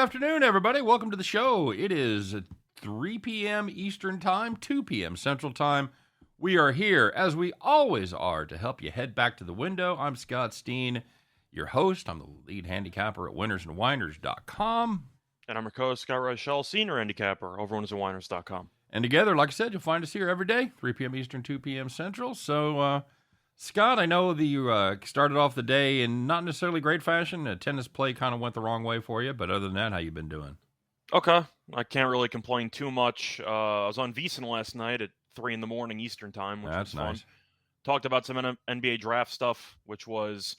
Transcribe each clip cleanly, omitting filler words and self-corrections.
afternoon, everybody. Welcome to the show. It is 3 p.m. Eastern Time, 2 p.m. Central Time. We are here, as we always are, to help you head back to the window. I'm Scott Steehn, your host. I'm the lead handicapper at winnersandwiners.com. And I'm your co-host, Scott Reichel, senior handicapper over winnersandwiners.com. And together, like I said, you'll find us here every day, 3 p.m. Eastern, 2 p.m. Central. So, Scott, I know that you started off the day in not necessarily great fashion. Tennis play kind of went the wrong way for you, but other than that, how you been doing? Okay, I can't really complain too much. I was on VSiN last night at 3 in the morning Eastern Time, which was fun. Nice. Talked about some NBA draft stuff, which was,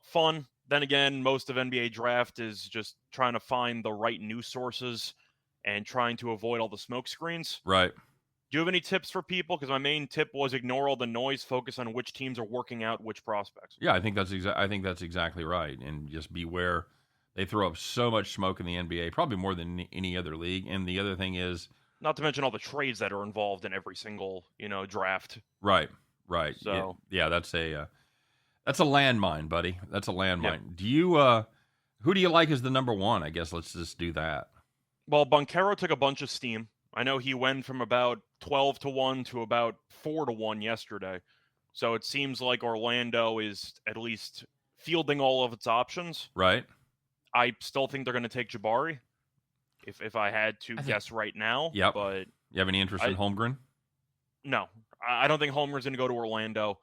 fun. Then again, most of NBA draft is just trying to find the right news sources and trying to avoid all the smoke screens. Right. Do you have any tips for people? Because my main tip was ignore all the noise, focus on which teams are working out which prospects. Yeah, I think that's exactly right, and just beware. They throw up so much smoke in the NBA, probably more than any other league. And the other thing is, not to mention all the trades that are involved in every single, draft. Right. So that's a landmine, buddy. That's a landmine. Yeah. Do you who do you like as the number one? I guess let's just do that. Well, Banchero took a bunch of steam. I know he went from about 12-1 to about 4-1 yesterday. So it seems like Orlando is at least fielding all of its options. Right. I still think they're going to take Jabari, if I had to guess right now. Yep. But you have any interest in Holmgren? No. I don't think Holmgren's going to go to Orlando.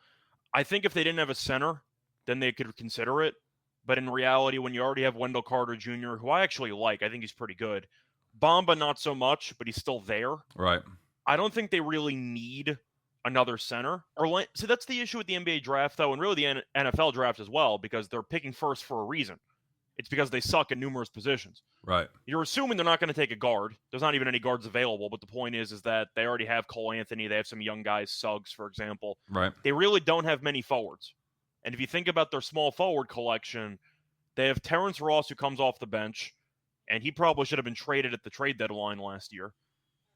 I think if they didn't have a center, then they could consider it. But in reality, when you already have Wendell Carter Jr., who I actually like, I think he's pretty good. Bamba, not so much, but he's still there. Right. I don't think they really need another center. So that's the issue with the NBA draft, though, and really the NFL draft as well, because they're picking first for a reason. It's because they suck at numerous positions. Right. You're assuming they're not going to take a guard. There's not even any guards available, but the point is that they already have Cole Anthony. They have some young guys, Suggs, for example. Right. They really don't have many forwards. And if you think about their small forward collection, they have Terrence Ross, who comes off the bench, and he probably should have been traded at the trade deadline last year.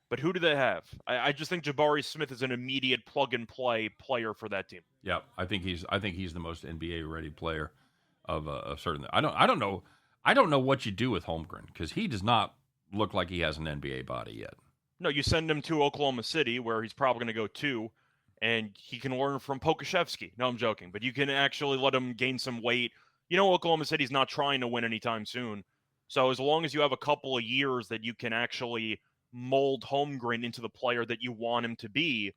But who do they have? I just think Jabari Smith is an immediate plug-and-play player for that team. Yeah, I think he's the most NBA-ready player of certain. I don't know what you do with Holmgren, because he does not look like he has an NBA body yet. No, you send him to Oklahoma City, where he's probably going to go to, and he can learn from Pokusevski. No, I'm joking, but you can actually let him gain some weight. Oklahoma City's not trying to win anytime soon. So as long as you have a couple of years that you can actually mold Holmgren into the player that you want him to be,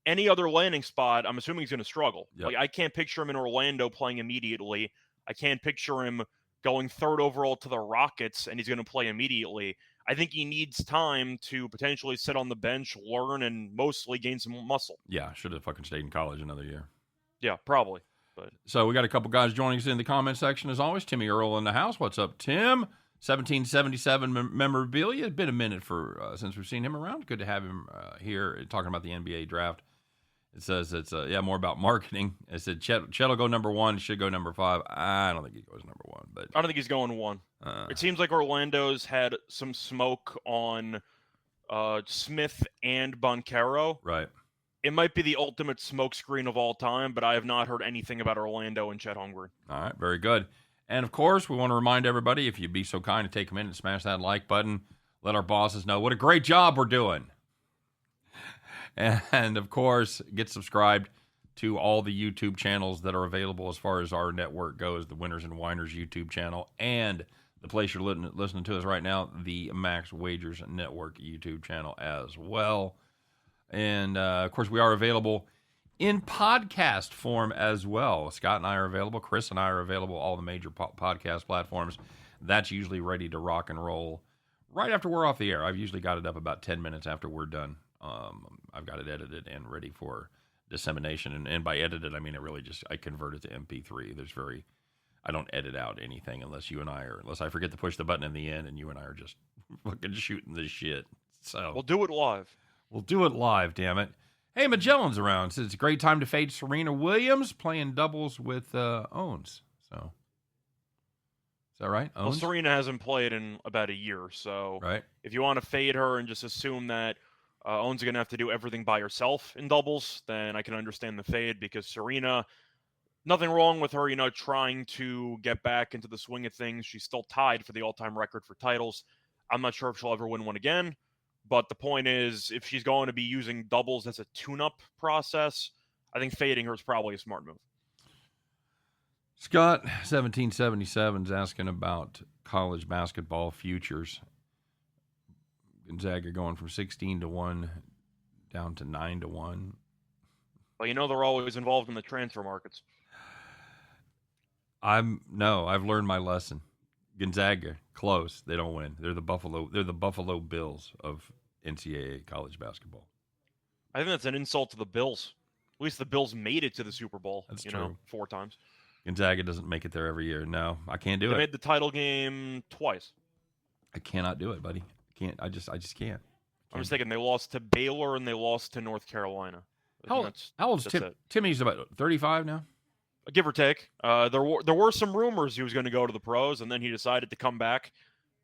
any other landing spot, I'm assuming he's going to struggle. Yep. Like, I can't picture him in Orlando playing immediately. I can't picture him going third overall to the Rockets and he's going to play immediately. I think he needs time to potentially sit on the bench, learn, and mostly gain some muscle. Yeah, should have fucking stayed in college another year. Yeah, probably. But so we got a couple guys joining us in the comment section as always. Timmy Earl in the house. What's up, Tim? 1777 memorabilia. It's been a minute since we've seen him around. Good to have him here talking about the NBA draft. It says it's more about marketing. It said Chet will go number 1, should go number 5. I don't think he goes number 1, but I don't think he's going 1. It seems like Orlando's had some smoke on Smith and Banchero. Right. It might be the ultimate smokescreen of all time, but I have not heard anything about Orlando and Chet Holmgren. All right, very good. And, of course, we want to remind everybody, if you'd be so kind to take a minute and smash that like button, let our bosses know what a great job we're doing. And, of course, get subscribed to all the YouTube channels that are available as far as our network goes, the Winners and Winers YouTube channel, and the place you're listening to us right now, the Max Wagers Network YouTube channel as well. And, of course, we are available in podcast form as well. Scott and I are available. Chris and I are available. All the major podcast platforms. That's usually ready to rock and roll right after we're off the air. I've usually got it up about 10 minutes after we're done. I've got it edited and ready for dissemination. And by edited, I mean I convert it to MP3. I don't edit out anything unless I forget to push the button in the end and you and I are just fucking shooting this shit. So we'll do it live. We'll do it live, damn it. Hey, Magellan's around. Says it's a great time to fade Serena Williams playing doubles with Owens. So, is that right? Owens? Well, Serena hasn't played in about a year, so right. If you want to fade her and just assume that Owens is going to have to do everything by herself in doubles, then I can understand the fade, because Serena, Nothing wrong with her, trying to get back into the swing of things. She's still tied for the all-time record for titles. I'm not sure if she'll ever win one again, but the point is, if she's going to be using doubles as a tune-up process, I think fading her is probably a smart move. Scott 1777 is asking about college basketball futures. Gonzaga going from 16-1 down to 9-1. Well, they're always involved in the transfer markets. I've learned my lesson. Gonzaga, close. They don't win. They're the Buffalo Bills of NCAA college basketball. I think that's an insult to the Bills. At least the Bills made it to the Super Bowl. That's true. 4 times. Gonzaga doesn't make it there every year. No, I can't do it. They made the title game twice. I cannot do it, buddy. I just can't. I'm just thinking they lost to Baylor and they lost to North Carolina. How old's Tim? Timmy's about 35 now. Give or take. There were some rumors he was going to go to the pros, and then he decided to come back.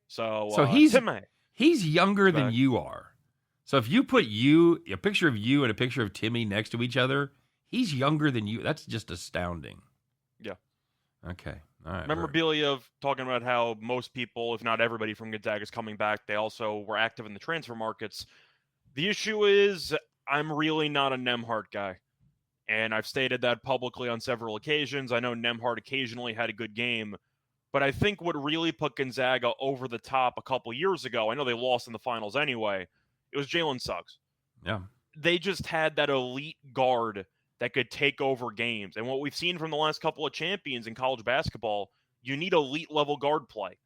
So he's younger than you are. So if you put a picture of you and a picture of Timmy next to each other, he's younger than you. That's just astounding. Yeah. Okay. All right. Memorabilia of talking about how most people, if not everybody from Gonzaga is coming back. They also were active in the transfer markets. The issue is I'm really not a Nembhard guy. And I've stated that publicly on several occasions. I know Nembhard occasionally had a good game. But I think what really put Gonzaga over the top a couple years ago, I know they lost in the finals anyway, it was Jalen Suggs. Yeah. They just had that elite guard that could take over games. And what we've seen from the last couple of champions in college basketball, you need elite level guard play.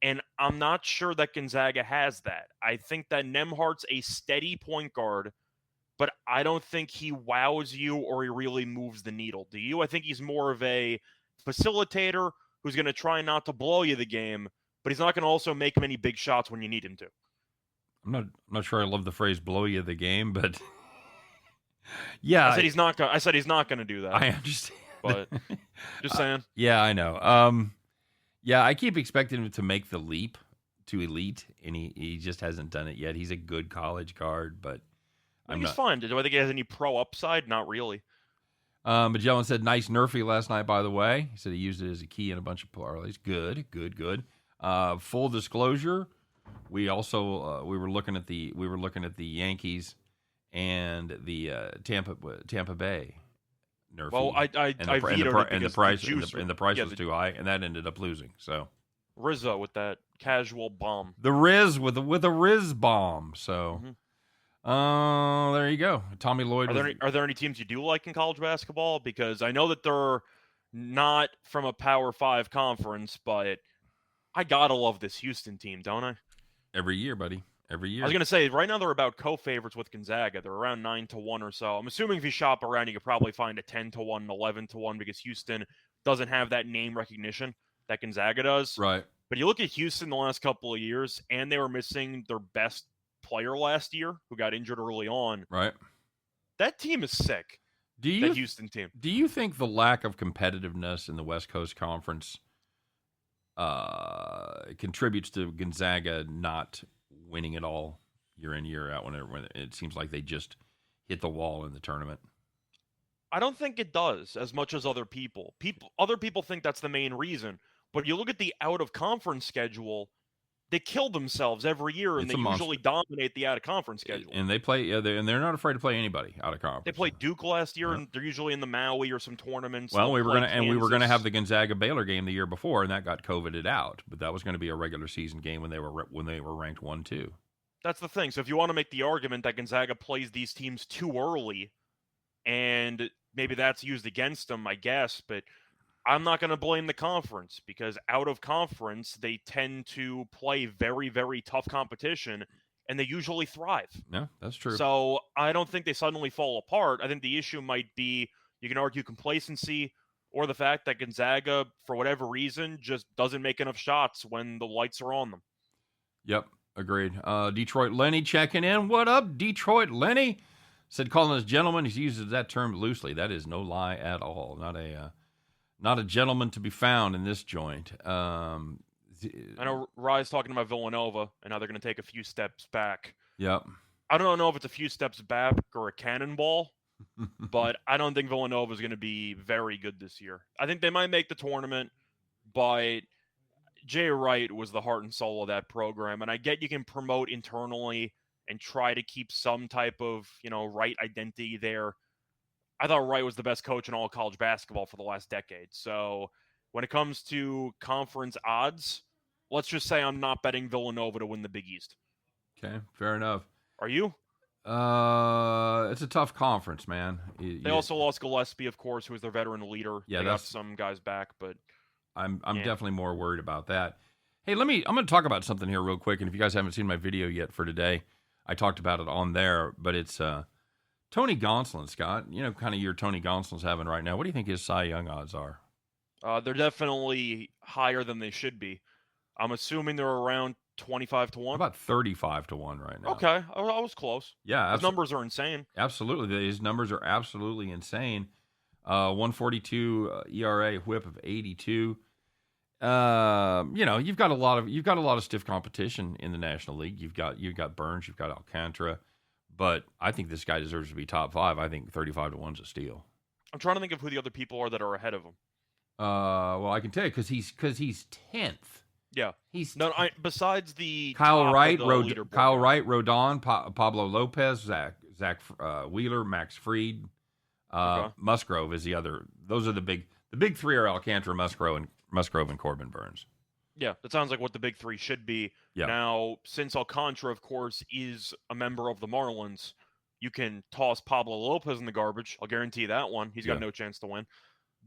And I'm not sure that Gonzaga has that. I think that Nembhard's a steady point guard, but I don't think he wows you or he really moves the needle. Do you? I think he's more of a facilitator who's going to try not to blow you the game, but he's not going to also make many big shots when you need him to. I'm not sure I love the phrase "blow you the game," but yeah, I said he's not going to do that. I understand, but just saying. Yeah, I know. Yeah, I keep expecting him to make the leap to elite, and he just hasn't done it yet. He's a good college guard, but he's fine. Do I think he has any pro upside? Not really. Magellan said, nice nerfy last night, by the way. He said he used it as a key in a bunch of parlays. Good. Full disclosure, we also we were looking at the Yankees and the Tampa Bay nerfy. Well, I vetoed it and the price was too high, and that ended up losing. So Rizzo with that casual bomb. The Riz with a Riz bomb. So. Mm-hmm. There you go. Tommy Lloyd. Are there any teams you do like in college basketball? Because I know that they're not from a Power 5 conference, but I gotta love this Houston team, don't I? Every year, buddy. Every year. I was gonna say right now they're about co-favorites with Gonzaga. They're around 9-1 or so. I'm assuming if you shop around, you could probably find a 10-1, 11-1 because Houston doesn't have that name recognition that Gonzaga does. Right. But you look at Houston the last couple of years, and they were missing their best player last year who got injured early on. Right. That team is sick. That Houston team. Do you think the lack of competitiveness in the West Coast Conference contributes to Gonzaga not winning it all year in, year out when it seems like they just hit the wall in the tournament? I don't think it does as much as other people. Other people think that's the main reason. But you look at the out-of-conference schedule, they kill themselves every year, and they usually dominate the out-of-conference schedule. And they play, and they're not afraid to play anybody out of conference. They played Duke last year, and they're usually in the Maui or some tournaments. Well, we were gonna have the Gonzaga Baylor game the year before, and that got COVIDed out. But that was going to be a regular season game when they were ranked 1-2. That's the thing. So if you want to make the argument that Gonzaga plays these teams too early, and maybe that's used against them, I guess, but I'm not going to blame the conference because out of conference, they tend to play very, very tough competition, and they usually thrive. Yeah, that's true. So I don't think they suddenly fall apart. I think the issue might be, you can argue complacency or the fact that Gonzaga, for whatever reason, just doesn't make enough shots when the lights are on them. Yep, agreed. Detroit Lenny checking in. What up, Detroit Lenny? Said calling us gentlemen. He uses that term loosely. That is no lie at all. Not a gentleman to be found in this joint. I know Rye's talking about Villanova and how they're going to take a few steps back. Yep. I don't know if it's a few steps back or a cannonball, but I don't think Villanova is going to be very good this year. I think they might make the tournament, but Jay Wright was the heart and soul of that program, and I get you can promote internally and try to keep some type of, Wright identity there. I thought Wright was the best coach in all of college basketball for the last decade. So when it comes to conference odds, let's just say I'm not betting Villanova to win the Big East. Okay, fair enough. Are you? It's a tough conference, man. They also lost Gillespie, of course, who was their veteran leader. Yeah, they got some guys back, but I'm definitely more worried about that. Hey, I'm going to talk about something here real quick, and if you guys haven't seen my video yet for today, I talked about it on there, but it's Tony Gonsolin, Scott. Kind of year Tony Gonsolin's having right now. What do you think his Cy Young odds are? They're definitely higher than they should be. I'm assuming they're around 25 to 1. About 35 to 1 right now. Okay, I was close. Yeah, his numbers are insane. Absolutely, his numbers are absolutely insane. 142 ERA, WHIP of 82. You've got a lot of stiff competition in the National League. You've got Burns, you've got Alcantara, but I think this guy deserves to be top 5. I think 35 to 1's a steal. I'm trying to think of who the other people are that are ahead of him. Well, I can tell you because he's 10th. Yeah, besides the Kyle Wright, Rodon, Pablo Lopez, Zach Wheeler, Max Fried, Musgrove is the other. Those are the big 3 are Alcantara, Musgrove, and Corbin Burns. Yeah, that sounds like what the big 3 should be. Yeah. Now, since Alcantara, of course, is a member of the Marlins, you can toss Pablo Lopez in the garbage. I'll guarantee that one. He's got no chance to win.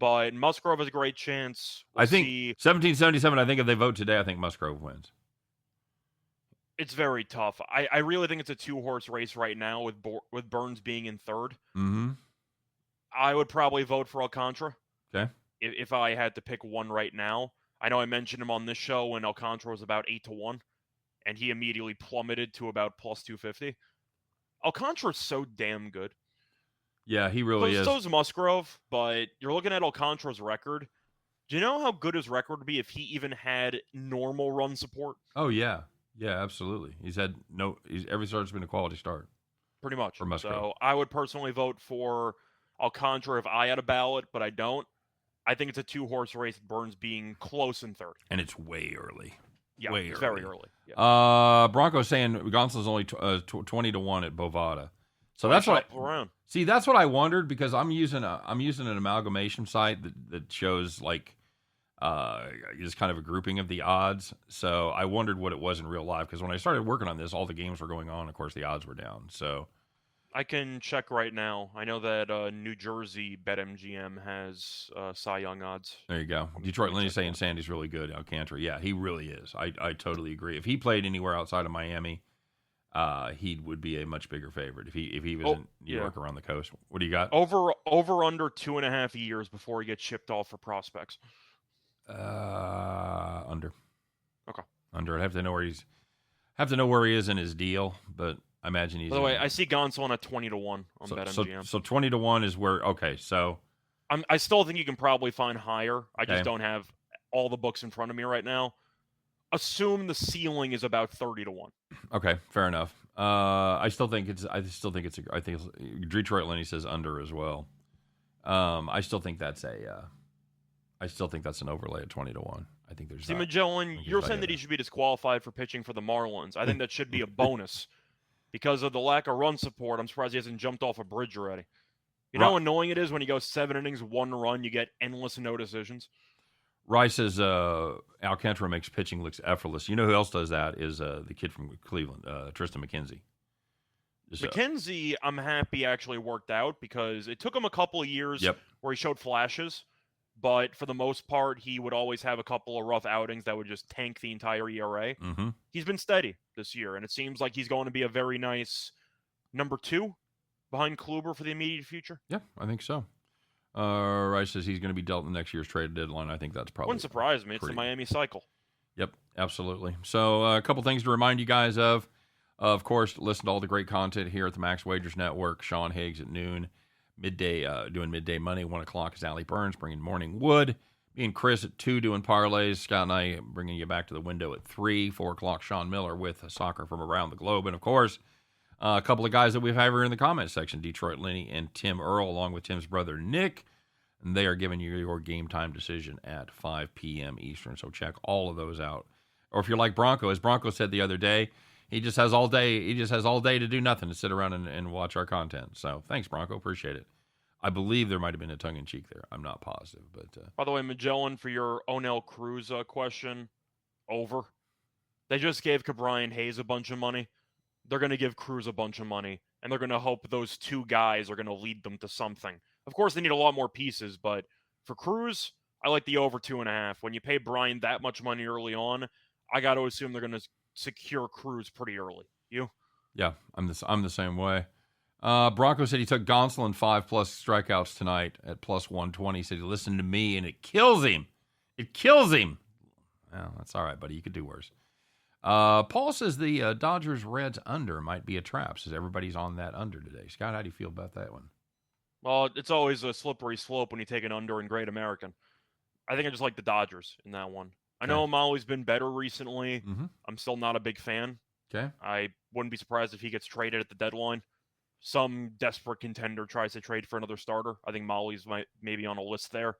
But Musgrove has a great chance. I think 1777, I think if they vote today, I think Musgrove wins. It's very tough. I really think it's a 2-horse race right now with Burns being in 3rd. Mm-hmm. I would probably vote for Alcantara. Okay. If I had to pick one right now. I know I mentioned him on this show when Alcantara was about 8 to 1, and he immediately plummeted to about plus 250. Alcantara's so damn good. Yeah, he really is. So's Musgrove, but you're looking at Alcantara's record. Do you know how good his record would be if he even had normal run support? Oh, yeah. Yeah, absolutely. Every start's been a quality start. Pretty much. For Musgrove. So I would personally vote for Alcantara if I had a ballot, but I don't. I think it's a 2-horse race, Burns being close in 3rd. And it's way early. Yeah, it's very early. Yeah. Broncos saying Gonsolin's only 20 to 1 at Bovada. So that's what around. See, that's what I wondered because I'm using an amalgamation site that shows like just kind of a grouping of the odds. So I wondered what it was in real life because when I started working on this, all the games were going on. Of course, the odds were down. So I can check right now. I know that New Jersey BetMGM has Cy Young odds. There you go. Detroit Lenny saying Sandy's really good. Alcantara, yeah, he really is. I totally agree. If he played anywhere outside of Miami, he would be a much bigger favorite if he was in New York around the coast. What do you got? Over under 2.5 years before he gets shipped off for prospects. Under. Okay. Under. I'd have to know where he is in his deal, but I imagine he's. By the way, I see Gonsolin at 20 to 1 on BetMGM. So 20 to 1 is where. Okay, so I still think you can probably find higher. I just don't have all the books in front of me right now. Assume the ceiling is about 30 to 1. Okay, fair enough. I think Detroit Lenny says under as well. I still think that's an overlay at 20 to 1. I think there's. See, Magellan, you're saying that he should be disqualified for pitching for the Marlins. I think that should be a bonus because of the lack of run support. I'm surprised he hasn't jumped off a bridge already. You know how annoying it is when you go 7 innings, 1 run, you get endless no decisions. Rice says Alcantara makes pitching looks effortless. You know who else does that is the kid from Cleveland, Tristan McKenzie. McKenzie, I'm happy actually worked out because it took him a couple of years where he showed flashes, but for the most part, he would always have a couple of rough outings that would just tank the entire ERA. Mm-hmm. He's been steady this year, and it seems like he's going to be a very nice number 2 behind Kluber for the immediate future. Yeah, I think so. Rice says he's going to be dealt in next year's trade deadline. I think that's probably. Wouldn't surprise me. It's the Miami cycle. Yep, absolutely. So a couple things to remind you guys of. Of course, listen to all the great content here at the Max Wagers Network. Sean Higgs at noon, midday doing Midday Money. 1 o'clock is Allie Burns bringing Morning Wood. Me and Chris at 2 doing parlays. Scott and I bringing you back to the window at 3. 4 o'clock, Sean Miller with soccer from around the globe. And, of course, A couple of guys that we've had here in the comment section, Detroit Lenny and Tim Earl, along with Tim's brother Nick. And they are giving you your game time decision at 5 p.m. Eastern. So check all of those out. Or if you're like Bronco, as Bronco said the other day, he just has all day. He just has all day to do nothing, to sit around and watch our content. So thanks, Bronco. Appreciate it. I believe there might have been a tongue-in-cheek there. I'm not positive. But by the way, Magellan, for your Onel Cruz question, over. They just gave Cabrian Hayes a bunch of money. They're going to give Cruz a bunch of money, and they're going to hope those two guys are going to lead them to something. Of course, they need a lot more pieces, but for Cruz, I like the over 2.5. When you pay Brian that much money early on, I got to assume they're going to secure Cruz pretty early. You? Yeah, I'm the same way. Bronco said he took Gonsolin 5+ strikeouts tonight at plus 120. He said he listened to me, and it kills him. It kills him. Well, that's all right, buddy. You could do worse. Paul says the Dodgers-Reds under might be a trap. Says everybody's on that under today. Scott, how do you feel about that one? Well, it's always a slippery slope when you take an under in Great American. I think I just like the Dodgers in that one. I know Molly's been better recently. Mm-hmm. I'm still not a big fan. Okay. I wouldn't be surprised if he gets traded at the deadline. Some desperate contender tries to trade for another starter. I think Molly's maybe on a list there.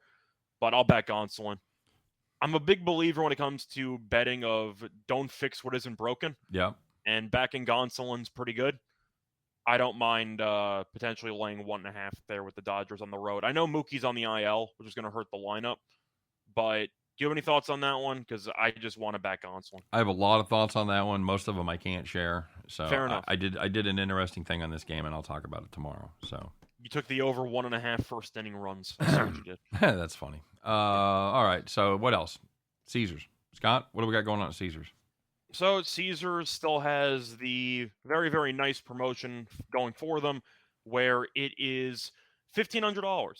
But I'll back Gonsolin. I'm a big believer when it comes to betting of don't fix what isn't broken. Yeah. And backing Gonsolin's pretty good. I don't mind potentially laying 1.5 there with the Dodgers on the road. I know Mookie's on the IL, which is going to hurt the lineup. But do you have any thoughts on that one? Because I just want to back Gonsolin. I have a lot of thoughts on that one. Most of them I can't share. So fair enough. I did an interesting thing on this game, and I'll talk about it tomorrow. So you took the over 1.5 first inning runs. I see what you did. That's funny. All right. So what else? Caesars. Scott, what do we got going on at Caesars? So Caesars still has the very, very nice promotion going for them, where it is $1,500.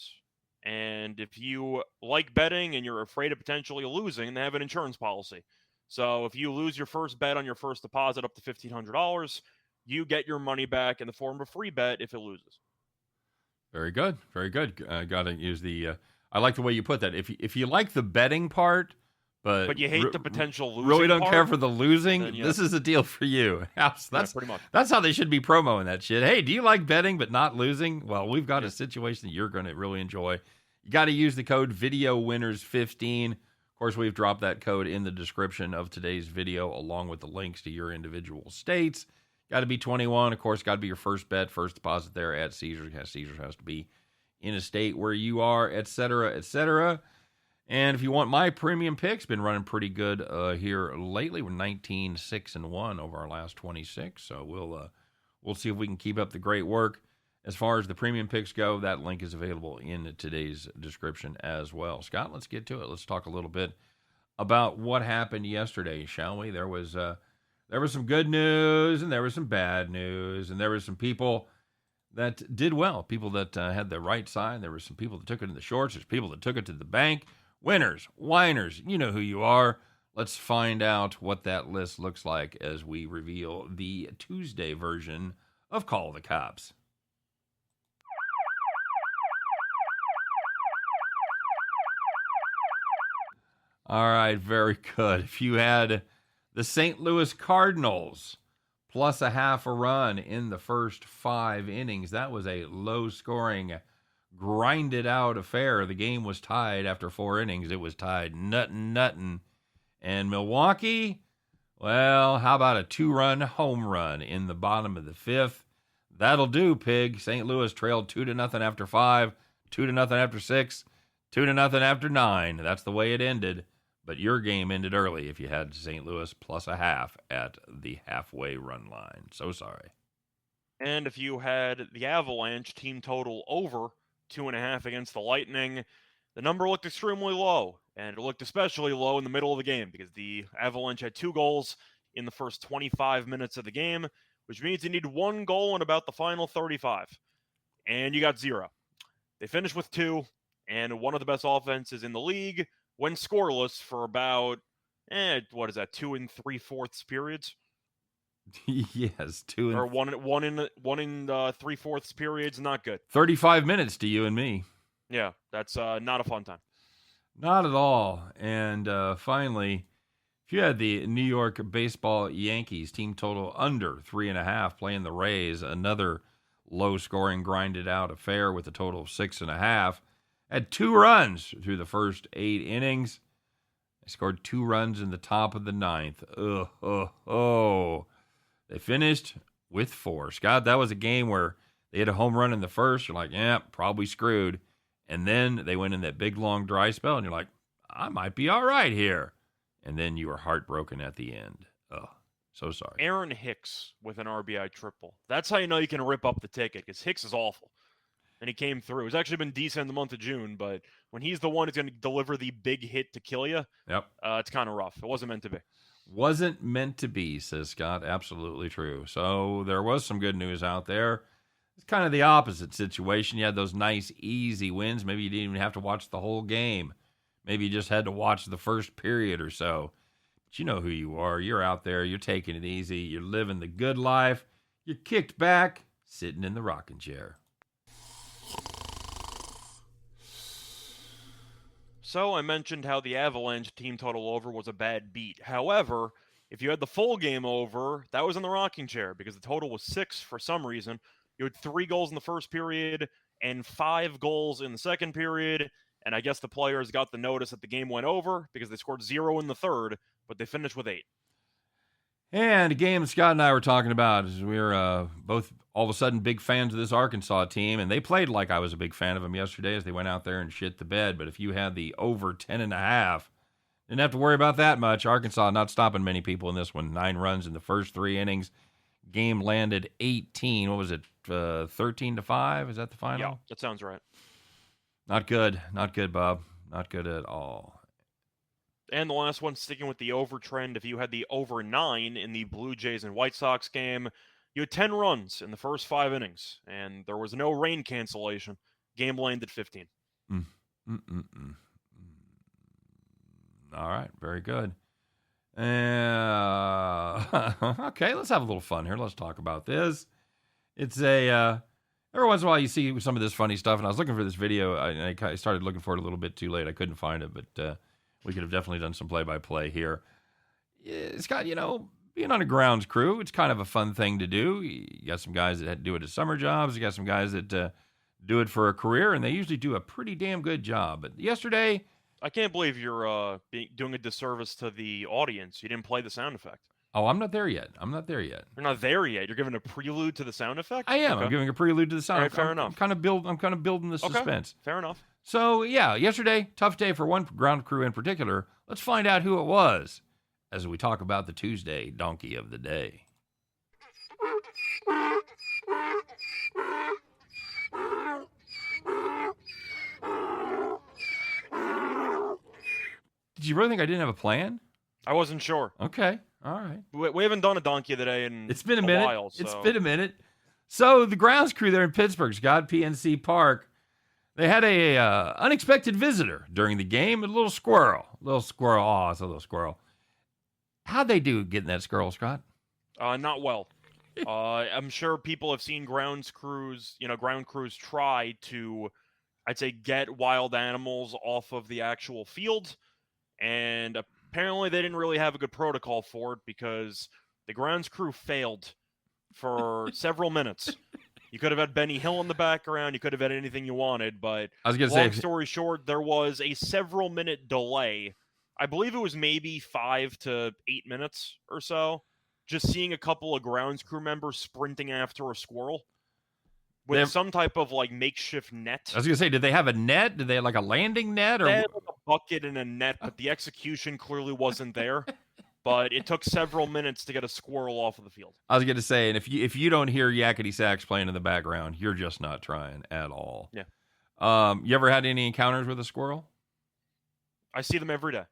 And if you like betting and you're afraid of potentially losing, they have an insurance policy. So if you lose your first bet on your first deposit up to $1,500, you get your money back in the form of a free bet if it loses. Very good. Very good. Got to use the I like the way you put that. If you like the betting part, but you hate the potential losing really don't part, care for the losing, then, yeah. This is a deal for you. That's pretty much. That's how they should be promoting that shit. Hey, do you like betting but not losing? Well, we've got a situation that you're going to really enjoy. You got to use the code VideoWinners15. Of course, we've dropped that code in the description of today's video, along with the links to your individual states. Got to be 21. Of course, got to be your first bet, first deposit there at Caesars. Caesars has to be in a state where you are, et cetera, et cetera. And if you want my premium picks, been running pretty good here lately. We're 19-6-1 over our last 26. So we'll see if we can keep up the great work. As far as the premium picks go, that link is available in today's description as well. Scott, let's get to it. Let's talk a little bit about what happened yesterday, shall we? There was some good news, and there was some bad news, and there were some people that did well, people that had the right side. There were some people that took it in the shorts. There's people that took it to the bank. Winners, whiners, you know who you are. Let's find out what that list looks like as we reveal the Tuesday version of Call the Cops. All right, very good. If you had the St. Louis Cardinals plus a half a run in the first 5 innings, that was a low-scoring, grinded-out affair. The game was tied after 4 innings. It was tied nuttin'. And Milwaukee, well, how about a 2-run home run in the bottom of the 5th? That'll do, pig. St. Louis trailed 2-0 after 5, 2-0 after 6, 2-0 after 9. That's the way it ended. But your game ended early if you had St. Louis plus a half at the halfway run line. So sorry. And if you had the Avalanche team total over 2.5 against the Lightning, the number looked extremely low. And it looked especially low in the middle of the game because the Avalanche had 2 goals in the first 25 minutes of the game, which means you need 1 goal in about the final 35. And you got 0. They finished with 2, and one of the best offenses in the league went scoreless for about, 2 3/4 periods. Yes, 2 and or one in 3/4 periods. Not good. 35 minutes to you and me. Yeah, that's not a fun time. Not at all. And finally, If you had the New York baseball Yankees team total under 3.5 playing the Rays, another low-scoring, grinded-out affair with a total of 6.5, had 2 runs through the first 8 innings. They scored 2 runs in the top of the 9th. They finished with 4. Scott, that was a game where they hit a home run in the first. You're like, yeah, probably screwed. And then they went in that big, long, dry spell, and you're like, I might be all right here. And then you were heartbroken at the end. Oh, so sorry. Aaron Hicks with an RBI triple. That's how you know you can rip up the ticket, because Hicks is awful. And he came through. He's actually been decent in the month of June, but when he's the one who's going to deliver the big hit to kill you, it's kind of rough. It wasn't meant to be. Wasn't meant to be, says Scott. Absolutely true. So there was some good news out there. It's kind of the opposite situation. You had those nice, easy wins. Maybe you didn't even have to watch the whole game. Maybe you just had to watch the first period or so. But you know who you are. You're out there. You're taking it easy. You're living the good life. You're kicked back, sitting in the rocking chair. So I mentioned how the Avalanche team total over was a bad beat. However, if you had the full game over, that was in the rocking chair because the total was 6 for some reason. You had 3 goals in the first period and 5 goals in the second period. And I guess the players got the notice that the game went over because they scored 0 in the third, but they finished with 8. And a game Scott and I were talking about is we were both all of a sudden big fans of this Arkansas team, and they played like I was a big fan of them yesterday as they went out there and shit the bed. But if you had the over 10.5, didn't have to worry about that much. Arkansas not stopping many people in this one. 9 runs in the first 3 innings. Game landed 18. What was it? 13-5? Is that the final? Yeah, that sounds right. Not good. Not good, Bob. Not good at all. And the last one, sticking with the over trend, if you had the over 9 in the Blue Jays and White Sox game, you had 10 runs in the first 5 innings, and there was no rain cancellation. Game landed 15. All right, very good. Okay, let's have a little fun here. Let's talk about this. It's a... every once in a while you see some of this funny stuff, and I was looking for this video, and I started looking for it a little bit too late. I couldn't find it, but we could have definitely done some play-by-play here. Scott, being on a grounds crew, it's kind of a fun thing to do. You got some guys that do it as summer jobs. You got some guys that do it for a career, and they usually do a pretty damn good job. But yesterday... I can't believe you're doing a disservice to the audience. You didn't play the sound effect. Oh, I'm not there yet. You're not there yet. You're giving a prelude to the sound effect? I am. Okay. I'm giving a prelude to the sound. All right, fair enough. I'm kind of building the suspense. Fair enough. So, yeah, yesterday, tough day for one ground crew in particular. Let's find out who it was as we talk about the Tuesday donkey of the day. Did you really think I didn't have a plan? I wasn't sure. Okay. All right. We haven't done a donkey of the day in It's been a minute. while. So. It's been a minute. So the grounds crew there in Pittsburgh, Scott, PNC Park, they had a unexpected visitor during the game, a little squirrel. Oh, it's a little squirrel. How'd they do getting that squirrel, Scott? Not well. I'm sure people have seen ground crews try to, I'd say, get wild animals off of the actual field. And apparently they didn't really have a good protocol for it because the grounds crew failed for several minutes. You could have had Benny Hill in the background. You could have had anything you wanted. But I was going to say, long story short, there was a several-minute delay. I believe it was maybe 5 to 8 minutes or so. Just seeing a couple of grounds crew members sprinting after a squirrel with some type of makeshift net. I was going to say, did they have a net? Did they have a landing net? Or they had a bucket and a net, but the execution clearly wasn't there. But it took several minutes to get a squirrel off of the field. I was going to say, and if you don't hear yakety sax playing in the background, you're just not trying at all. Yeah. You ever had any encounters with a squirrel? I see them every day.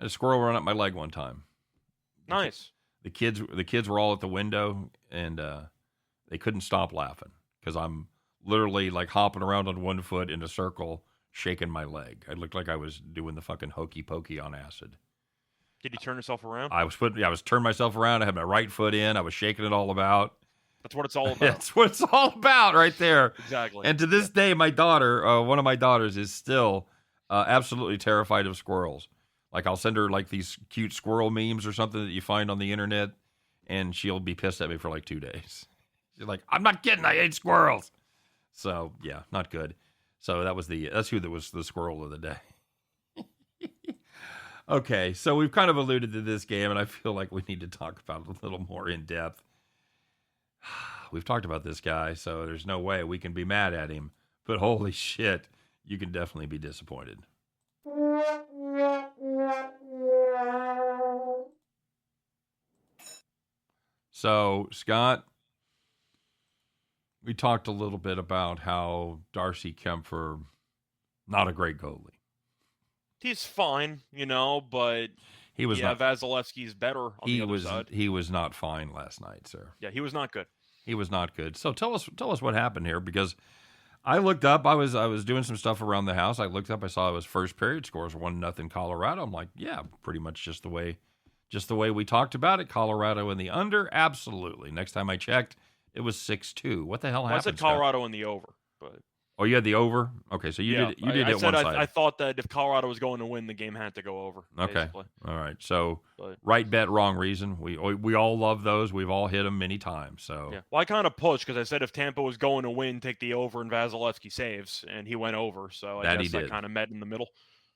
A squirrel run up my leg one time. Nice. The kids were all at the window, and they couldn't stop laughing because I'm literally hopping around on one foot in a circle, shaking my leg. I looked like I was doing the fucking hokey pokey on acid. Did you turn yourself around? I was turning myself around. I had my right foot in. I was shaking it all about. That's what it's all about. That's what it's all about right there. Exactly. And to this day, my daughter, one of my daughters, is still absolutely terrified of squirrels. Like I'll send her like these cute squirrel memes or something that you find on the internet, and she'll be pissed at me for like 2 days. She's like, I'm not kidding, I hate squirrels. So yeah, not good. So that's who that was the squirrel of the day. Okay, so we've kind of alluded to this game, and I feel like we need to talk about it a little more in depth. We've talked about this guy, so there's no way we can be mad at him. But holy shit, you can definitely be disappointed. So, Scott, we talked a little bit about how Darcy Kempfer, not a great goalie. He's fine, but He was not. Vasilevsky's better on the other side. He was not fine last night, sir. Yeah, he was not good. He was not good. So tell us what happened here, because I looked up. I was doing some stuff around the house. I looked up. I saw his first period scores 1-0 Colorado. I'm like, yeah, pretty much just the way we talked about it. Colorado in the under, absolutely. Next time I checked, it was 6-2. What the hell happened? I said Colorado in the over, but. Oh, you had the over? Okay, so you did it one side. I thought that if Colorado was going to win, the game had to go over. Okay, basically. All right. So right bet, wrong reason. We all love those. We've all hit them many times. So yeah. Well, I kind of pushed because I said if Tampa was going to win, take the over and Vasilevsky saves, and he went over. So I guess I kind of met in the middle.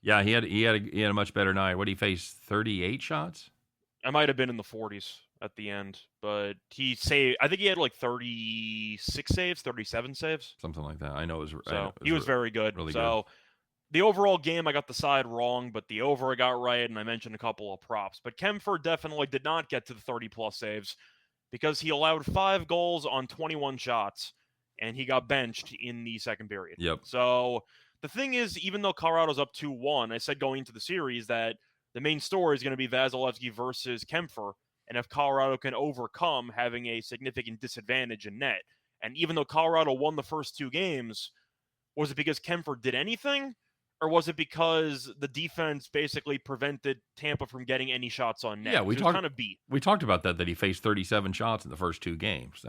Yeah, he had a much better night. What did he face? 38 shots? I might have been in the 40s at the end, but he saved. I think he had like 36 saves, 37 saves, something like that. I know it was. So he was very good. Really so good. The overall game, I got the side wrong, but the over I got right, and I mentioned a couple of props. But Kempfer definitely did not get to the 30-plus saves because he allowed 5 goals on 21 shots, and he got benched in the second period. Yep. So the thing is, even though Colorado's up 2-1, I said going into the series that the main story is going to be Vasilevsky versus Kempfer, and if Colorado can overcome having a significant disadvantage in net. And even though Colorado won the first 2 games, was it because Kempfer did anything? Or was it because the defense basically prevented Tampa from getting any shots on net? Yeah, we kind of beat. We talked about that he faced 37 shots in the first 2 games.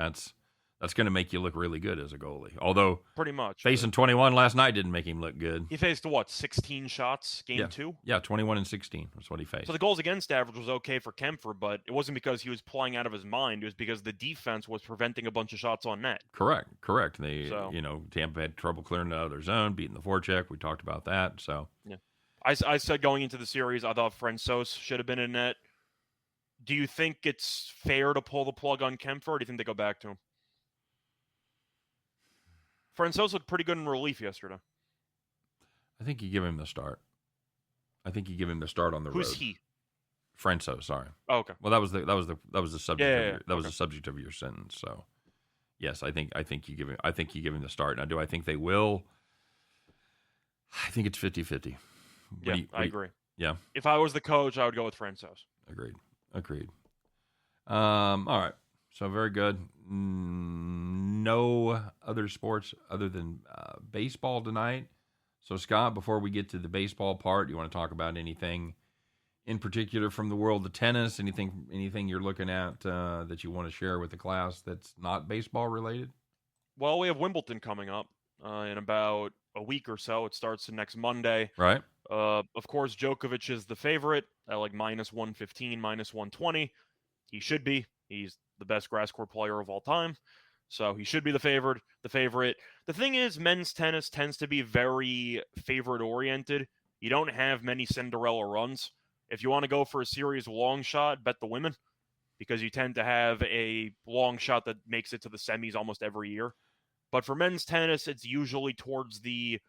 That's going to make you look really good as a goalie. Although pretty much facing 21 last night didn't make him look good. He faced 16 shots game 2? Yeah, 21 and 16 was what he faced. So the goals against average was okay for Kempfer, but it wasn't because he was playing out of his mind. It was because the defense was preventing a bunch of shots on net. Correct. Tampa had trouble clearing out of their zone, beating the forecheck. We talked about that. So yeah, I said going into the series, I thought Francouz should have been in net. Do you think it's fair to pull the plug on Kempfer, or do you think they go back to him? Francouz looked pretty good in relief yesterday. I think you give him the start. I think you give him the start on the road. Who's he? Francouz, sorry. Oh, okay. Well, that was the subject. That was the subject of your sentence. So, yes, I think you give him the start. Now, do I think they will? I think it's 50-50. Yeah, I agree. Yeah. If I was the coach, I would go with Francouz. Agreed. All right. So very good. No other sports other than baseball tonight. So, Scott, before we get to the baseball part, do you want to talk about anything in particular from the world of tennis? Anything you're looking at that you want to share with the class that's not baseball related? Well, we have Wimbledon coming up in about a week or so. It starts next Monday. Right. Of course, Djokovic is the favorite at like -115, -120. He should be. He's the best grass court player of all time. So he should be the favorite. The thing is, men's tennis tends to be very favorite-oriented. You don't have many Cinderella runs. If you want to go for a serious long shot, bet the women, because you tend to have a long shot that makes it to the semis almost every year. But for men's tennis, it's usually towards the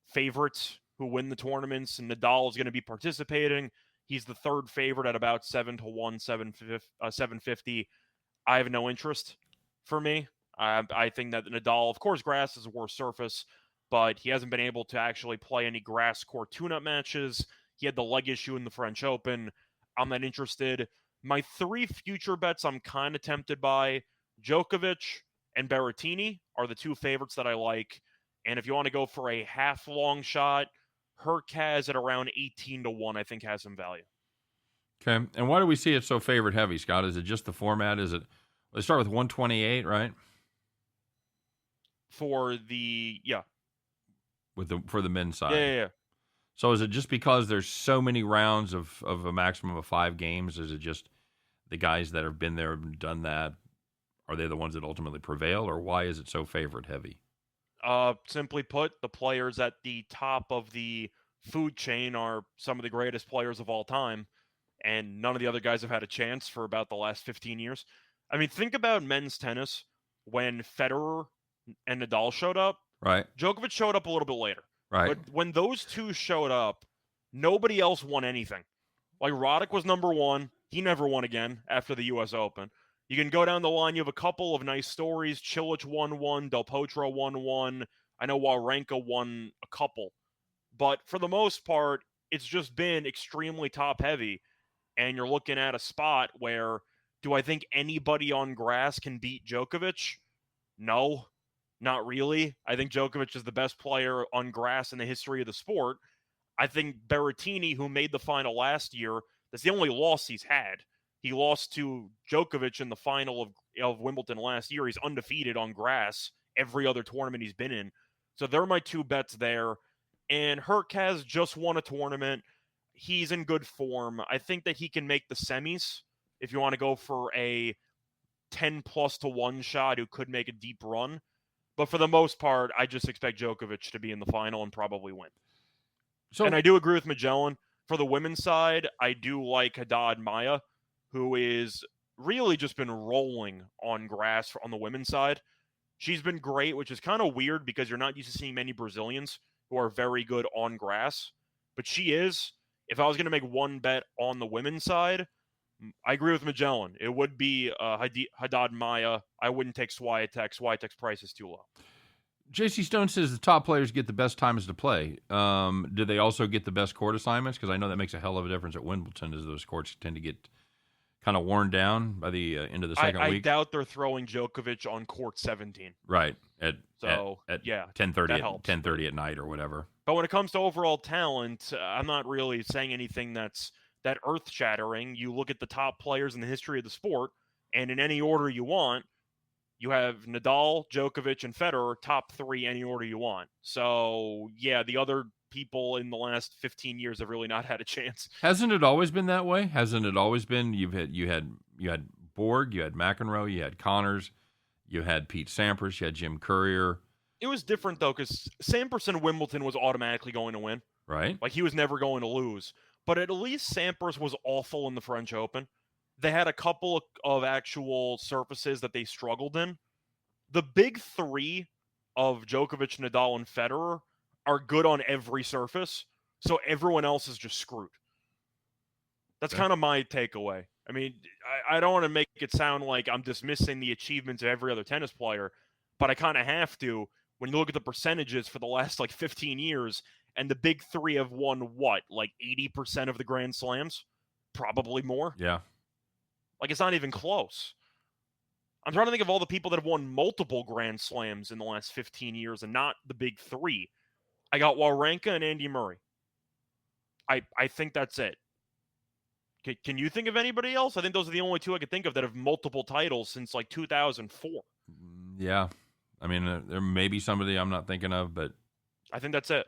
favorites who win the tournaments, and Nadal is going to be participating. He's the third favorite at about 7-1, 750. I have no interest for me. I think that Nadal, of course, grass is a worse surface, but he hasn't been able to actually play any grass court tune-up matches. He had the leg issue in the French Open. I'm not interested. My 3 future bets I'm kind of tempted by. Djokovic and Berrettini are the 2 favorites that I like. And if you want to go for a half-long shot, Hurkacz at around 18-1, I think has some value. Okay. And why do we see it so favorite heavy, Scott? Is it just the format? Let's start with 128, right? For the men's side. Yeah. So is it just because there's so many rounds of a maximum of 5 games? Is it just the guys that have been there and done that? Are they the ones that ultimately prevail, or why is it so favorite heavy? Simply put, the players at the top of the food chain are some of the greatest players of all time, and none of the other guys have had a chance for about the last 15 years. I mean, think about men's tennis when Federer and Nadal showed up. Right, Djokovic showed up a little bit later. right. But when those two showed up, nobody else won anything. Like Roddick was number one. He never won again after the U.S. Open. You can go down the line. You have a couple of nice stories. Cilic won one. Del Potro won one. I know Wawrinka won a couple. But for the most part, it's just been extremely top heavy. And you're looking at a spot where, do I think anybody on grass can beat Djokovic? No, not really. I think Djokovic is the best player on grass in the history of the sport. I think Berrettini, who made the final last year, that's the only loss he's had. He lost to Djokovic in the final of Wimbledon last year. He's undefeated on grass every other tournament he's been in. So they're my two bets there. And Hurkacz just won a tournament. He's in good form. I think that he can make the semis if you want to go for a 10 plus to 1 shot who could make a deep run. But for the most part, I just expect Djokovic to be in the final and probably win. So, And I do agree with Magellan. For the women's side, I do like Haddad Maya, who is really just been rolling on grass on the women's side. She's been great, which is kind of weird because you're not used to seeing many Brazilians who are very good on grass. But she is. If I was going to make one bet on the women's side, I agree with Magellan. It would be Haddad Maya. I wouldn't take Swiatek. Swiatek's price is too low. JC Stone says the top players get the best times to play. Do they also get the best court assignments? Because I know that makes a hell of a difference at Wimbledon, as those courts tend to get kind of worn down by the end of the second week. I doubt they're throwing Djokovic on court 17. Right, at yeah, 10:30 at night or whatever. But when it comes to overall talent, I'm not really saying anything that's that earth-shattering. You look at the top players in the history of the sport, and in any order you want, you have Nadal, Djokovic, and Federer, top 3 any order you want. So, yeah, the other people in the last 15 years have really not had a chance. Hasn't it always been that way? Hasn't it always been you had Borg, you had McEnroe, you had Connors, you had Pete Sampras, you had Jim Courier. It was different, though, because Sampras in Wimbledon was automatically going to win. Right. Like, he was never going to lose. But at least Sampras was awful in the French Open. They had a couple of actual surfaces that they struggled in. The big 3 of Djokovic, Nadal, and Federer are good on every surface, so everyone else is just screwed. That's kind of my takeaway. I mean, I don't want to make it sound like I'm dismissing the achievements of every other tennis player, but I kind of have to when you look at the percentages for the last, 15 years, and the big 3 have won, what, 80% of the Grand Slams? Probably more. Yeah. It's not even close. I'm trying to think of all the people that have won multiple Grand Slams in the last 15 years and not the big 3. I got Wawrinka and Andy Murray. I think that's it. Can you think of anybody else? I think those are the only 2 I could think of that have multiple titles since 2004. Yeah. I mean, there may be somebody I'm not thinking of, but I think that's it.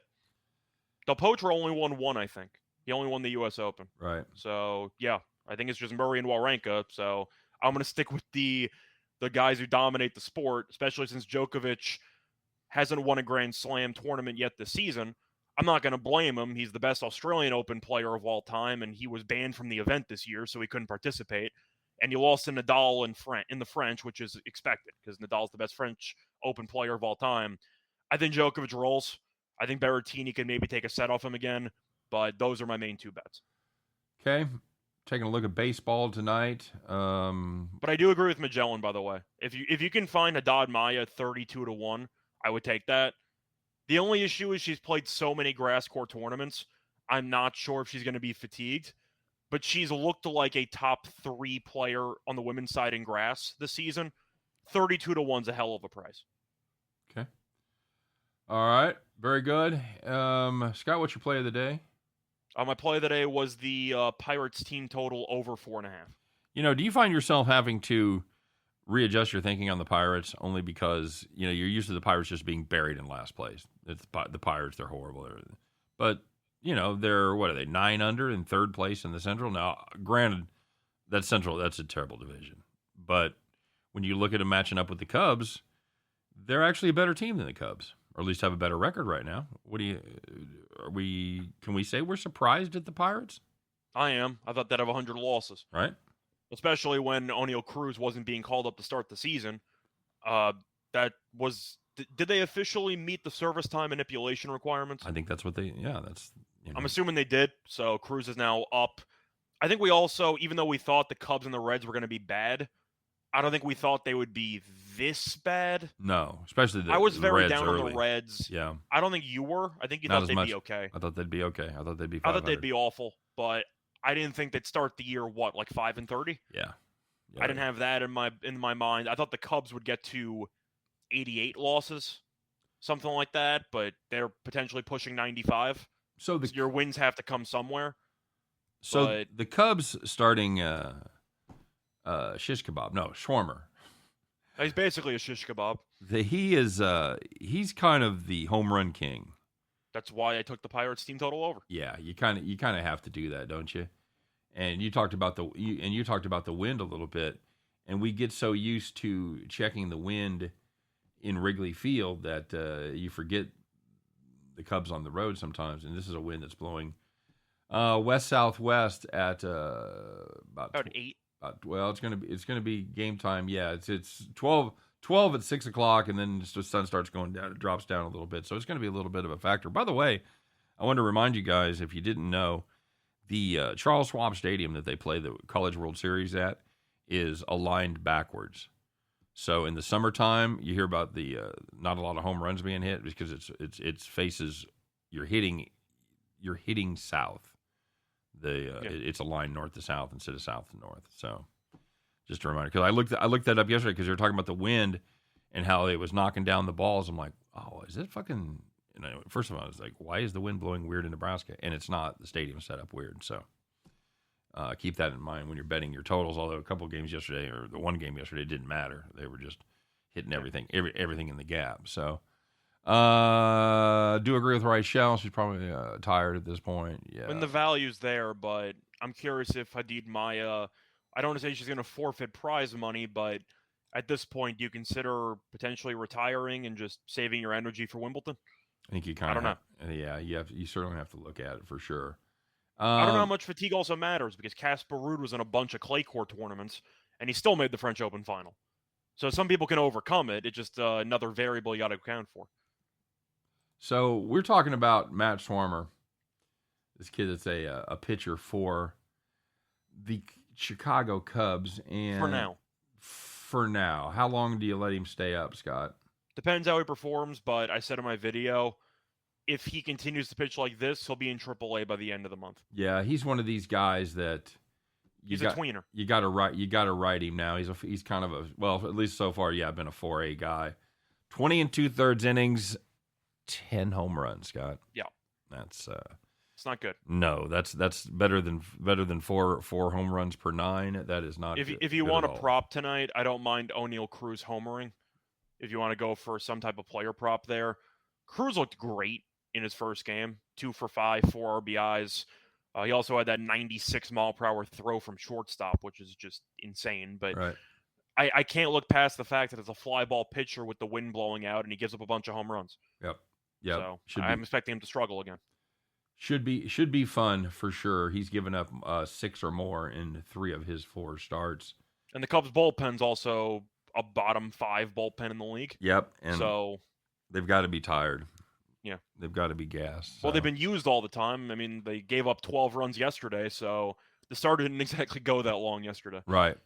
Del Potro only won 1, I think. He only won the U.S. Open. Right. So, yeah, I think it's just Murray and Wawrinka. So I'm going to stick with the guys who dominate the sport, especially since Djokovic hasn't won a Grand Slam tournament yet this season. I'm not going to blame him. He's the best Australian Open player of all time, and he was banned from the event this year, so he couldn't participate. And he lost to Nadal in the French, which is expected because Nadal's the best French Open player of all time. I think Djokovic rolls. I think Berrettini can maybe take a set off him again, but those are my main 2 bets. Okay. Taking a look at baseball tonight. But I do agree with Magellan, by the way. If you can find Haddad Maya 32 to 1, I would take that. The only issue is she's played so many grass court tournaments. I'm not sure if she's going to be fatigued, but she's looked like a top 3 player on the women's side in grass this season. 32 to 1's a hell of a price. Okay. All right. Very good. Scott, what's your play of the day? My play of the day was the Pirates team total over 4.5. Do you find yourself having to readjust your thinking on the Pirates only because, you're used to the Pirates just being buried in last place? It's the Pirates, they're horrible. But, they're, what are they, 9 under in third place in the Central? Now, granted, that's a terrible division. But when you look at them matching up with the Cubs, they're actually a better team than the Cubs, or at least have a better record right now. Can we say we're surprised at the Pirates? I am. I thought they'd have 100 losses. Right. Especially when O'Neal Cruz wasn't being called up to start the season. Did they officially meet the service time manipulation requirements? I think that's what I'm assuming they did. So Cruz is now up. I think we also, even though we thought the Cubs and the Reds were going to be bad, I don't think we thought they would be this bad. No, especially I was very Reds down early. on the Reds. Yeah. I don't think you were. I think you Not thought as they'd much. be okay. I thought they'd be okay. I thought they'd be 500. I thought they'd be awful, but I didn't think they'd start the year, like 5-30? Yeah. I didn't have that in my mind. I thought the Cubs would get to 88 losses, something like that, but they're potentially pushing 95. So your wins have to come somewhere. So the Cubs starting shish kebab. No, shawarma. He's basically a shish kebab. He's kind of the home run king. That's why I took the Pirates team total over. Yeah, you kind of have to do that, don't you? And you talked about the wind a little bit, and we get so used to checking the wind in Wrigley Field that you forget the Cubs on the road sometimes. And this is a wind that's blowing west southwest at about 8. It's gonna be game time. Yeah, it's 12 at 6 o'clock, and then the sun starts going down. It drops down a little bit, so it's gonna be a little bit of a factor. By the way, I want to remind you guys, if you didn't know, the Charles Schwab Stadium that they play the College World Series at is aligned backwards. So in the summertime, you hear about the not a lot of home runs being hit because it's faces you're hitting south. It's aligned north to south instead of south to north. So just a reminder, because I looked that up yesterday because they were talking about the wind and how it was knocking down the balls. I'm like, oh, is it fucking? First of all, I was like, why is the wind blowing weird in Nebraska? And it's not. The stadium's set up weird. So keep that in mind when you're betting your totals. Although a couple of games yesterday, or the one game yesterday, didn't matter. They were just hitting everything in the gap. So do agree with Reichel. She's probably tired at this point. Yeah. When the value's there, but I'm curious if Hadid Maya, I don't want to say she's going to forfeit prize money, but at this point, do you consider potentially retiring and just saving your energy for Wimbledon? I think you kind of. I don't know. Yeah, you certainly have to look at it for sure. I don't know how much fatigue also matters because Casper Ruud was in a bunch of clay court tournaments and he still made the French Open final. So some people can overcome it. It's just another variable you got to account for. So we're talking about Matt Swarmer, this kid that's a pitcher for the Chicago Cubs. And For now. How long do you let him stay up, Scott? Depends how he performs, but I said in my video, if he continues to pitch like this, he'll be in AAA by the end of the month. Yeah, he's one of these guys that he's a tweener. You got to write him now. He's kind of at least so far, yeah, been a 4A guy. 20 2/3 innings, 10 home runs, Scott. Yeah. That's it's not good. No, that's better than four home runs per 9. That is not. If you want a prop tonight, I don't mind O'Neal Cruz homering. If you want to go for some type of player prop there, Cruz looked great in his first game. 2 for 5, 4 RBIs. He also had that 96-mile-per-hour throw from shortstop, which is just insane. But right. I can't look past the fact that it's a fly ball pitcher with the wind blowing out, and he gives up a bunch of home runs. Yep. So I'm expecting him to struggle again. Should be fun for sure. He's given up 6 or more in 3 of his 4 starts. And the Cubs bullpen's also a bottom 5 bullpen in the league. Yep. And so they've got to be tired. Yeah. They've got to be gassed. So. Well, they've been used all the time. I mean, they gave up 12 runs yesterday, so the starter didn't exactly go that long yesterday. Right.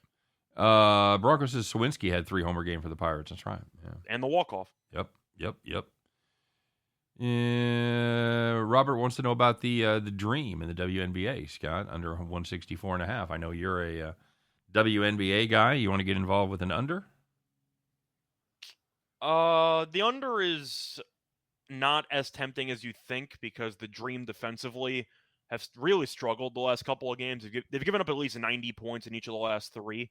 Broncos says Sawinski had 3 homer game for the Pirates. That's right. Yeah. And the walk-off. Yep. Robert wants to know about the dream in the WNBA, Scott, under 164.5. I know you're a WNBA guy. You want to get involved with an under? The under is not as tempting as you think because the Dream defensively have really struggled the last couple of games. They've given up at least 90 points in each of the last 3.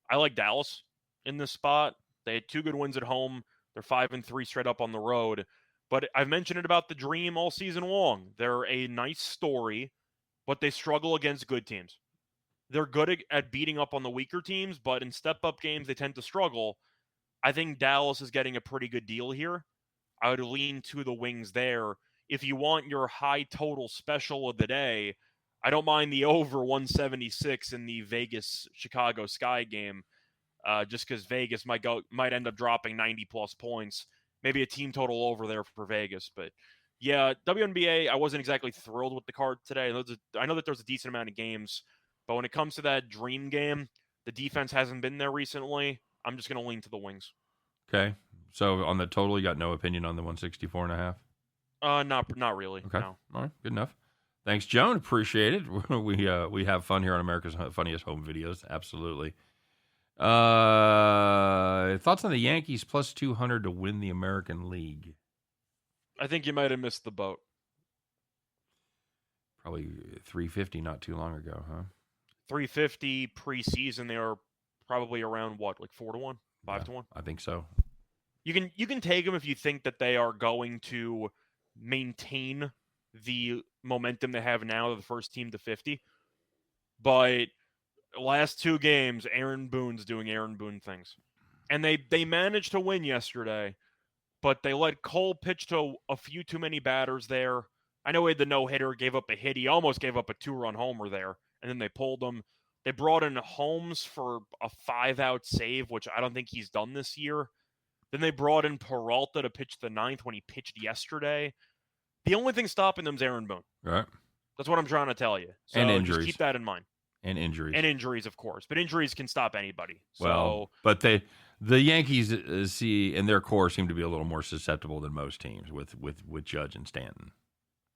I like Dallas in this spot. They had 2 good wins at home. They're 5-3 straight up on the road. But I've mentioned it about the Dream all season long. They're a nice story, but they struggle against good teams. They're good at beating up on the weaker teams, but in step-up games, they tend to struggle. I think Dallas is getting a pretty good deal here. I would lean to the Wings there. If you want your high total special of the day, I don't mind the over 176 in the Vegas-Chicago Sky game, just because Vegas might end up dropping 90-plus points. Maybe a team total over there for Vegas. But, yeah, WNBA, I wasn't exactly thrilled with the card today. I know that there's a decent amount of games, but when it comes to that Dream game, the defense hasn't been there recently. I'm just going to lean to the Wings. Okay. So on the total, you got no opinion on the 164.5? Not really. Okay. No. All right. Good enough. Thanks, Joan. Appreciate it. We have fun here on America's Funniest Home Videos. Absolutely. Thoughts on the Yankees plus 200 to win the American League? I think you might have missed the boat. Probably 350 not too long ago, huh? 350 preseason. They were probably around what, like 4-1, 5-1. I think so. You can take them if you think that they are going to maintain the momentum they have now. They're the first team to 50, but last two games, Aaron Boone's doing Aaron Boone things, and they managed to win yesterday, but they let Cole pitch to a few too many batters there. I know he had the no-hitter, gave up a hit. He almost gave up a 2-run homer there, and then they pulled him. They brought in Holmes for a 5-out save, which I don't think he's done this year. Then they brought in Peralta to pitch the ninth when he pitched yesterday. The only thing stopping them is Aaron Boone. Right. That's what I'm trying to tell you. So and injuries. Just keep that in mind. And injuries. And injuries, of course. But injuries can stop anybody. Well, but the Yankees see in their core seem to be a little more susceptible than most teams with Judge and Stanton.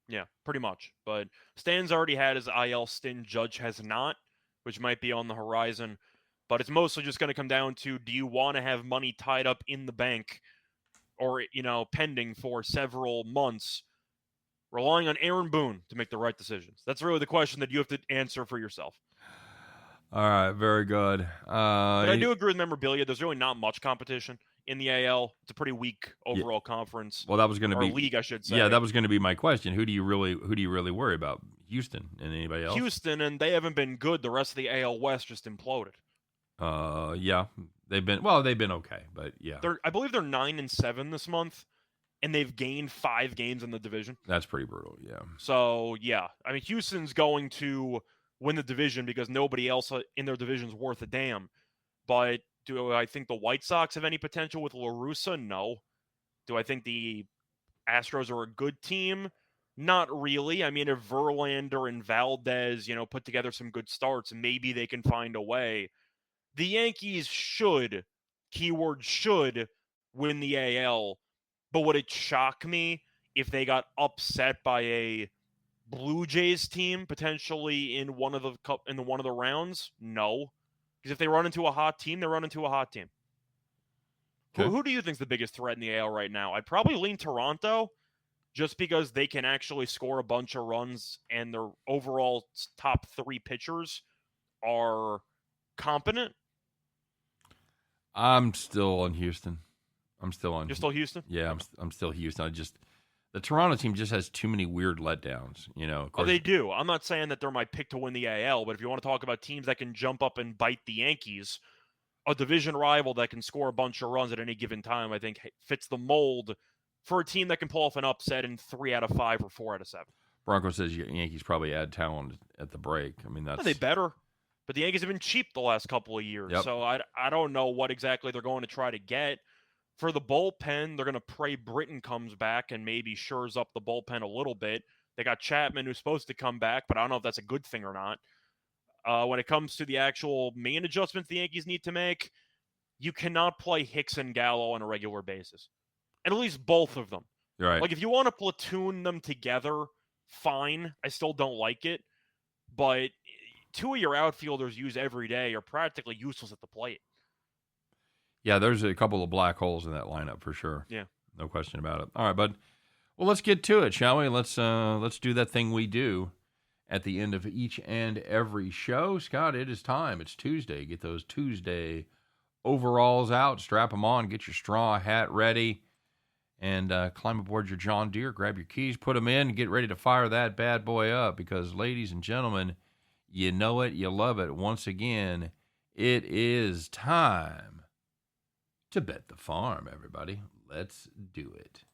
Yeah, pretty much. But Stanton's already had his IL stint. Judge has not, which might be on the horizon. But it's mostly just going to come down to, do you want to have money tied up in the bank or, pending for several months, relying on Aaron Boone to make the right decisions? That's really the question that you have to answer for yourself. All right, very good. But I do agree with memorabilia. There's really not much competition in the AL. It's a pretty weak overall conference. Well, that was going to be league, I should say. Yeah, that was going to be my question. Who do you really worry about? Houston and anybody else? Houston, and they haven't been good. The rest of the AL West just imploded. Yeah, they've been okay, but yeah, I believe they're 9-7 this month, and they've gained 5 games in the division. That's pretty brutal. Yeah. So yeah, I mean, Houston's going to win the division because nobody else in their division is worth a damn. But do I think the White Sox have any potential with La Russa? No. Do I think the Astros are a good team? Not really. I mean, if Verlander and Valdez, put together some good starts, maybe they can find a way. The Yankees should, keyword should, win the AL, but would it shock me if they got upset by a Blue Jays team potentially in one of the rounds? No, because if they run into a hot team, they run into a hot team. Okay. Who do you think is the biggest threat in the AL right now? I'd probably lean Toronto, just because they can actually score a bunch of runs and their overall top 3 pitchers are competent. I'm still on Houston. You're still Houston? Yeah, I'm still Houston. The Toronto team just has too many weird letdowns, Of course. They do. I'm not saying that they're my pick to win the AL, but if you want to talk about teams that can jump up and bite the Yankees, a division rival that can score a bunch of runs at any given time, I think fits the mold for a team that can pull off an upset in 3 out of 5 or 4 out of 7. Bronco says Yankees probably add talent at the break. I mean, that's... They better. But the Yankees have been cheap the last couple of years, So I don't know what exactly they're going to try to get. For the bullpen, they're going to pray Britton comes back and maybe shores up the bullpen a little bit. They got Chapman, who's supposed to come back, but I don't know if that's a good thing or not. When it comes to the actual main adjustments the Yankees need to make, you cannot play Hicks and Gallo on a regular basis. At least both of them. Right. Like, if you want to platoon them together, fine. I still don't like it. But 2 of your outfielders used every day are practically useless at the plate. Yeah, there's a couple of black holes in that lineup for sure. Yeah. No question about it. All right, bud. Well, let's get to it, shall we? Let's do that thing we do at the end of each and every show. Scott, it is time. It's Tuesday. Get those Tuesday overalls out, strap them on, get your straw hat ready, and climb aboard your John Deere, grab your keys, put them in, and get ready to fire that bad boy up because, ladies and gentlemen, you know it, you love it. Once again, it is time to bet the farm, everybody. Let's do it.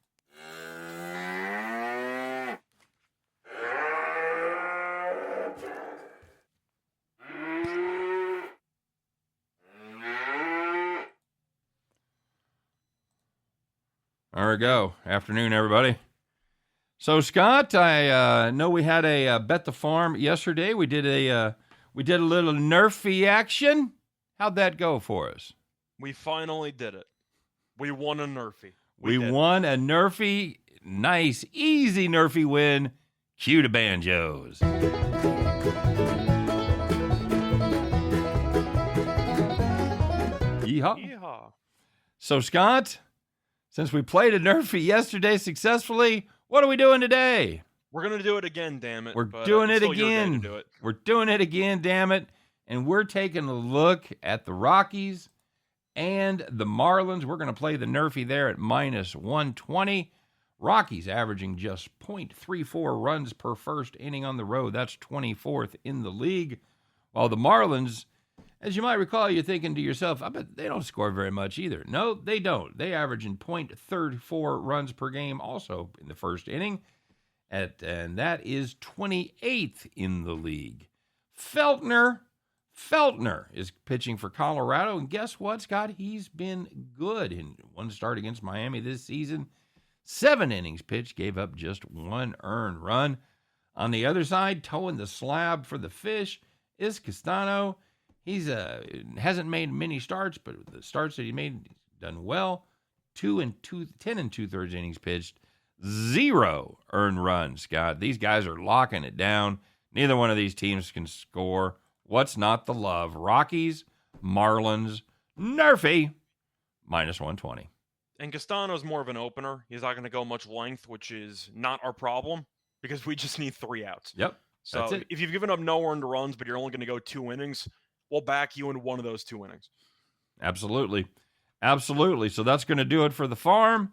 There we go. Afternoon, everybody. So, Scott, I know we had a bet the farm yesterday. We did a little Nerfy action. How'd that go for us? We finally did it. We won a Nerfy. We won a Nerfy. Nice, easy Nerfy win. Cue the banjos. Yeehaw. Yeehaw. So, Scott, since we played a Nerfy yesterday successfully, what are we doing today? We're going to do it again, damn it. We're doing it again. Do it. We're doing it again, damn it. And we're taking a look at the Rockies and the Marlins. We're going to play the Nerfy there at minus 120. Rockies averaging just .34 runs per first inning on the road. That's 24th in the league. While the Marlins, as you might recall, you're thinking to yourself, I bet they don't score very much either. No, they don't. They average in .34 runs per game also in the first inning. And that is 28th in the league. Feltner is pitching for Colorado. And guess what, Scott? He's been good in one start against Miami this season. 7 innings pitched, gave up just 1 earned run. On the other side, towing the slab for the Fish is Castano. He's hasn't made many starts, but the starts that he made, he's done well. 10 2/3 innings pitched, 0 earned runs, Scott. These guys are locking it down. Neither one of these teams can score. What's not the love? Rockies, Marlins, Nerfy, minus 120. And Castano's more of an opener. He's not going to go much length, which is not our problem because we just need 3 outs. Yep. So if you've given up no earned runs, but you're only going to go 2 innings, we'll back you in one of those 2 innings. Absolutely. Absolutely. So that's going to do it for the farm.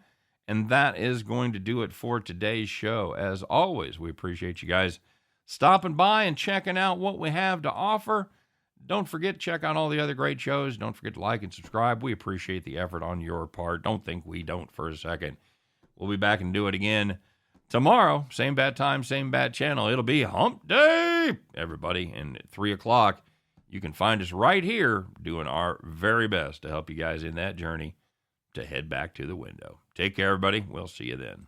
And that is going to do it for today's show. As always, we appreciate you guys stopping by and checking out what we have to offer. Don't forget to check out all the other great shows. Don't forget to like and subscribe. We appreciate the effort on your part. Don't think we don't for a second. We'll be back and do it again tomorrow. Same bad time, same bad channel. It'll be hump day, everybody. And at 3 o'clock, you can find us right here doing our very best to help you guys in that journey to head back to the window. Take care, everybody. We'll see you then.